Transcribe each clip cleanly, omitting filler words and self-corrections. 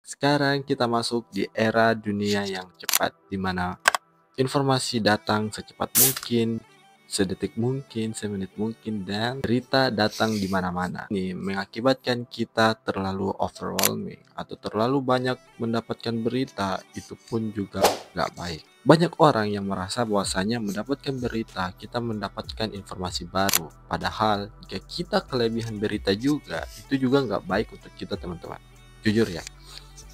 Sekarang kita masuk di era dunia yang cepat, di mana informasi datang secepat mungkin, sedetik mungkin, semenit mungkin, dan berita datang di mana-mana. Ini mengakibatkan kita terlalu overwhelming atau terlalu banyak mendapatkan berita, itu pun juga nggak baik. Banyak orang yang merasa bahwasanya mendapatkan berita, kita mendapatkan informasi baru. Padahal jika kita kelebihan berita juga, itu juga nggak baik untuk kita teman-teman. Jujur ya.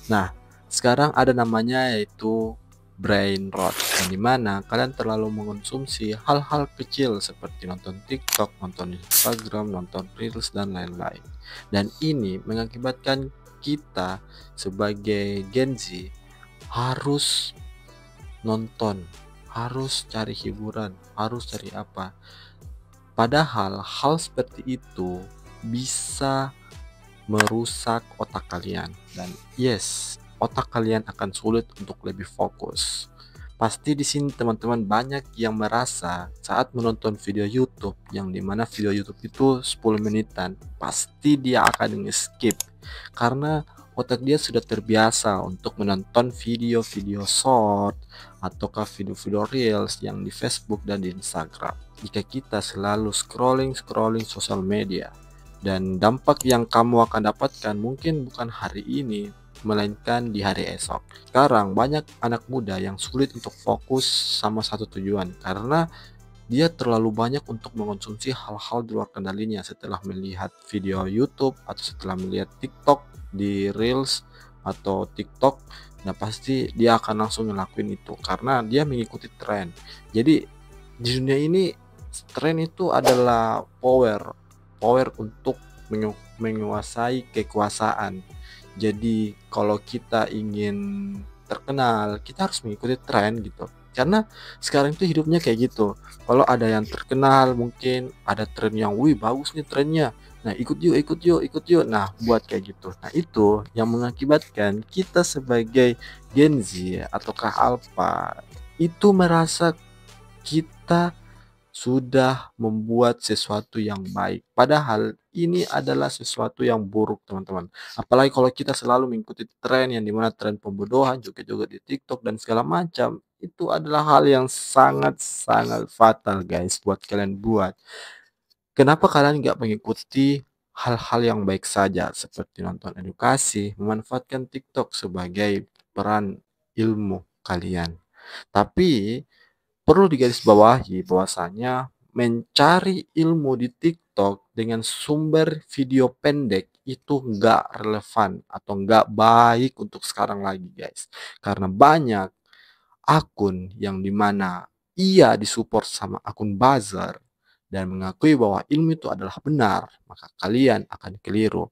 Nah, sekarang ada namanya yaitu brain rot, yang dimana kalian terlalu mengonsumsi hal-hal kecil seperti nonton TikTok, nonton Instagram, nonton Reels, dan lain-lain. Dan ini mengakibatkan kita sebagai Gen Z harus nonton, harus cari hiburan, harus cari apa. Padahal hal seperti itu bisa merusak otak kalian, dan yes, otak kalian akan sulit untuk lebih fokus. Pasti di sini teman-teman banyak yang merasa saat menonton video YouTube, yang dimana video YouTube itu 10 menitan, pasti dia akan skip karena otak dia sudah terbiasa untuk menonton video-video short ataukah video-video reels yang di Facebook dan di Instagram. Jika kita selalu scrolling sosial media, dan dampak yang kamu akan dapatkan mungkin bukan hari ini, melainkan di hari esok. Sekarang banyak anak muda yang sulit untuk fokus sama satu tujuan karena dia terlalu banyak untuk mengonsumsi hal-hal di luar kendalinya setelah melihat video YouTube atau setelah melihat TikTok di Reels atau TikTok. Nah, pasti dia akan langsung ngelakuin itu karena dia mengikuti tren. Jadi di dunia ini tren itu adalah power untuk menguasai kekuasaan. Jadi kalau kita ingin terkenal, kita harus mengikuti tren gitu. Karena sekarang itu hidupnya kayak gitu. Kalau ada yang terkenal, mungkin ada tren yang, wih bagus nih trennya. Nah ikut yuk, ikut yuk, ikut yuk. Nah buat kayak gitu. Nah itu yang mengakibatkan kita sebagai Gen Z ataukah Alpha itu merasa kita sudah membuat sesuatu yang baik. Padahal ini adalah sesuatu yang buruk, teman-teman. Apalagi kalau kita selalu mengikuti tren yang dimana tren pembodohan, juga di TikTok dan segala macam. Itu adalah hal yang sangat-sangat fatal, guys, buat kalian buat. Kenapa kalian nggak mengikuti hal-hal yang baik saja, seperti nonton edukasi, memanfaatkan TikTok sebagai peran ilmu kalian. Tapi perlu digarisbawahi bahwasanya mencari ilmu di TikTok dengan sumber video pendek itu nggak relevan atau nggak baik untuk sekarang lagi, guys. Karena banyak akun yang dimana ia disupport sama akun buzzer dan mengakui bahwa ilmu itu adalah benar, maka kalian akan keliru.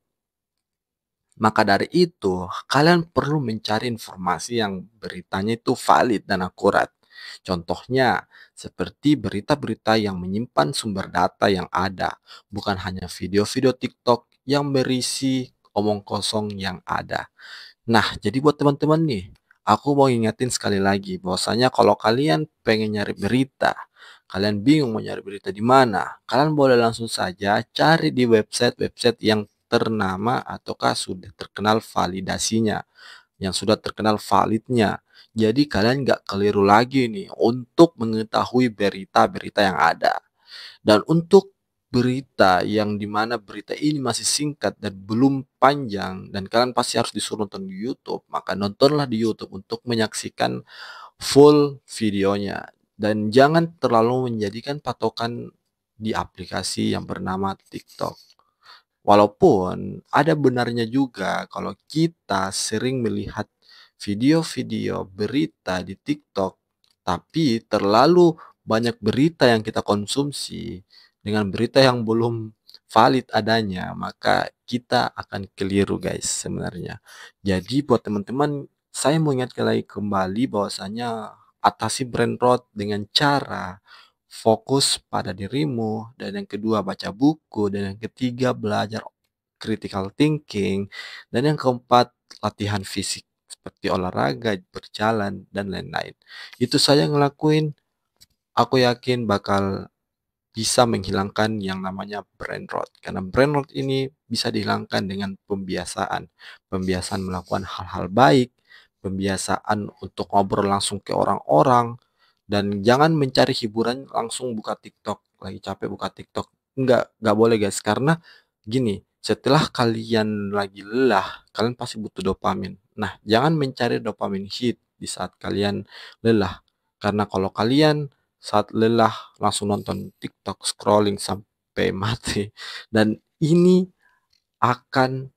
Maka dari itu, kalian perlu mencari informasi yang beritanya itu valid dan akurat. Contohnya, seperti berita-berita yang menyimpan sumber data yang ada, bukan hanya video-video TikTok yang berisi omong kosong yang ada. Nah, jadi buat teman-teman nih, aku mau ingetin sekali lagi bahwasanya kalau kalian pengen nyari berita, kalian bingung mau nyari berita di mana, kalian boleh langsung saja cari di website-website yang ternama ataukah sudah terkenal validasinya, yang sudah terkenal validnya. Jadi kalian nggak keliru lagi nih untuk mengetahui berita-berita yang ada. Dan untuk berita yang dimana berita ini masih singkat dan belum panjang dan kalian pasti harus disuruh nonton di YouTube, maka nontonlah di YouTube untuk menyaksikan full videonya. Dan jangan terlalu menjadikan patokan di aplikasi yang bernama TikTok. Walaupun ada benarnya juga kalau kita sering melihat video-video berita di TikTok, tapi terlalu banyak berita yang kita konsumsi dengan berita yang belum valid adanya, maka kita akan keliru, guys, sebenarnya. Jadi buat teman-teman, saya mau ingatkan lagi kembali bahwasanya atasi brain rot dengan cara fokus pada dirimu, dan yang kedua baca buku, dan yang ketiga belajar critical thinking, dan yang keempat latihan fisik seperti olahraga, berjalan, dan lain-lain. Itu saya ngelakuin, aku yakin bakal bisa menghilangkan yang namanya brain rot. Karena brain rot ini bisa dihilangkan dengan pembiasaan. Pembiasaan melakukan hal-hal baik, pembiasaan untuk ngobrol langsung ke orang-orang, dan jangan mencari hiburan langsung buka TikTok. Lagi capek buka TikTok. Enggak boleh guys. Karena gini, setelah kalian lagi lelah, kalian pasti butuh dopamin. Nah, jangan mencari dopamin hit di saat kalian lelah. Karena kalau kalian saat lelah langsung nonton TikTok, scrolling sampai mati, dan ini akan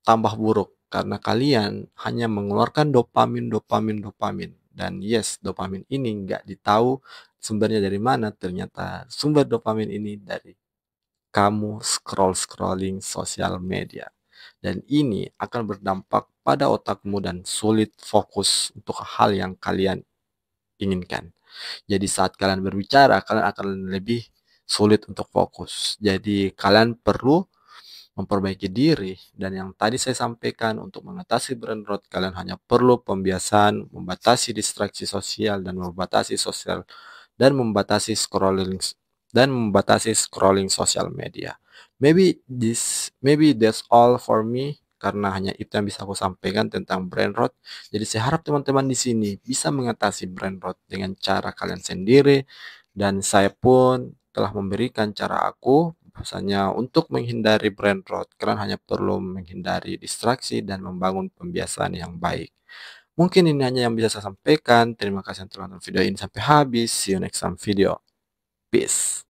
tambah buruk karena kalian hanya mengeluarkan dopamin, dopamin, dopamin. Dan yes, dopamin ini nggak ditahu sumbernya dari mana. Ternyata sumber dopamin ini dari kamu scrolling sosial media. Dan ini akan berdampak pada otakmu dan sulit fokus untuk hal yang kalian inginkan. Jadi saat kalian berbicara, kalian akan lebih sulit untuk fokus. Jadi kalian perlu memperbaiki diri, dan yang tadi saya sampaikan untuk mengatasi brain rot, kalian hanya perlu pembiasaan membatasi distraksi sosial dan membatasi scrolling sosial media. Maybe that's all for me, karena hanya itu yang bisa aku sampaikan tentang brain rot. Jadi saya harap teman-teman di sini bisa mengatasi brain rot dengan cara kalian sendiri, dan saya pun telah memberikan cara aku. Bahwasanya untuk menghindari brain rot, kalian hanya perlu menghindari distraksi dan membangun pembiasaan yang baik. Mungkin ini hanya yang bisa saya sampaikan. Terima kasih yang telah nonton video ini sampai habis. See you next time video. Peace.